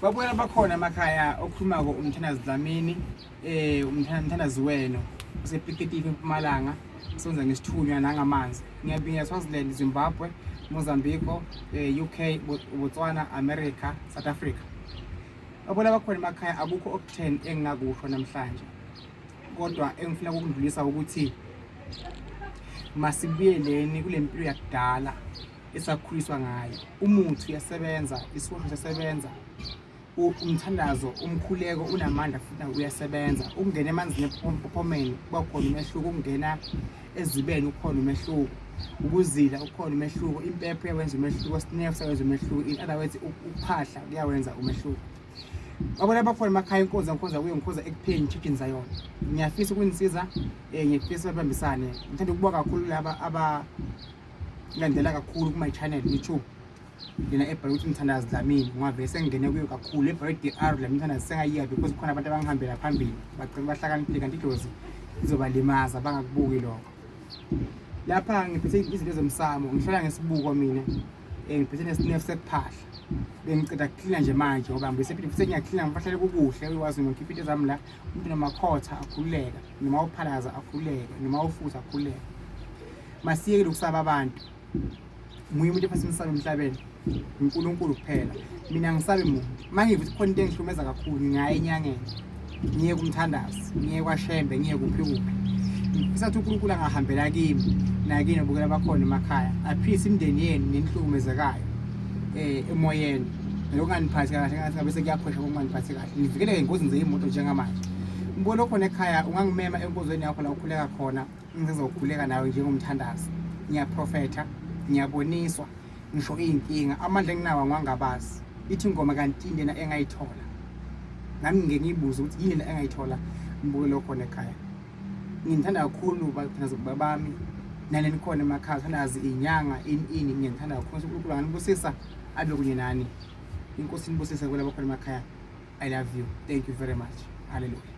Babona bakhona emakhaya okhuluma ko MTHANDAZI Dlamini MTHANDAZI wenu usepiketifi eMpumalanga senza ngesithunywa nangamanzi ngiyabingelela Swaziland, Zimbabwe, Mozambique, UK, Botswana, America, South Africa. Babona bakhona emakhaya akukho ok10 engingakusho namhlanje, kodwa engifuna ukukudlulisa ukuthi masibuyeleni kule mpilo yakudala esakhuliswa ngayo. Umuthi uyasebenza, isihosho siyasebenza, umthandazo, umkhuleko unamandla futhi uyasebenza. Ukungena emanzini ephomeni kuba khona umehluko, ukungena ezibeni ukhona umehluko, ukuzila ukhona umehluko, impepho yawenza umehluko, isinefu sawenza umehluko, in other words ukuphahla kuyawenza umehluko. Babona bakhona emakhaya inkozi kuyo ngikhoza ekupheni chicken zayona. Ngiyafisa ukunisiza, ngiyafisa babambisane. Ngithanda ukubonga kakhulu laba ngilandela kakhulu kuma channel YouTube lena ebhalwe ukuthi MTHANDAZI Dlamini, ngoba sengingene kuyo kakhulu ebhalwe DR la MTHANDAZI sengayiya because khona abantu abangihambela phambili bagcina bahlakaniphile kanti idlozi izobalimaza bangakubuki lokho. Lapha ngiphethe izinto zomsamo, ngihlala ngesibuko mina, ngiphethe nesinefu sekuphahla. Bengiceda clean nje manje ngoba ngisephinde ngiyaclean ngifahlele kukuhle uyazi noma ngikhipha into zami la umuntu namakhotha akhululeka, noma uphalaza akhululeka, noma ufutha akhululeka. Masiyeke lokusaba abantu. Muye umuntu efasinisabe emhlabeni uNkulunkulu kuphela. Mina ngisabe muntu. Manje ngithi khona into engihlumeza kakhulu ngaya enyangeni. Ngiye kumthandazi, ngiye kwaShembe, ngiye kuphi kuphi. Ngifisa ukuthi uNkulunkulu angahambela kimi nakini obukela bakhona emakhaya. Aphise imndeni yenu nenihlukumezekayo emoyeni. Lokungani-phathi kahle ngathi ngabe sekuyakhosha ukungani-phathi kahle. Nivikeleke engozini zeimoto njengamanje. Ngibona khona ekhaya ungangimema enkozweni yakho la ukhuleka khona, ngizokhuleka nawe njengomthandazi. Ngiyaprofetha, ngiyaboniswa, ngisho inkinga, amandla enginawo angangabazi. Ithi ingoma kanti indlela engayithola. Nami ngeke ngibuze ukuthi yini le engayithola ngibuke lokho khona ekhaya. Ngithanda kakhulu bathandazi babami naleni khona emakhaya, thandazi inyanga ini ngithanda kakhulu uNkulunkulu anganibusisa abe kunye nani. Inkosi inibusise kulabo khona emakhaya. I love you. Thank you very much. Hallelujah.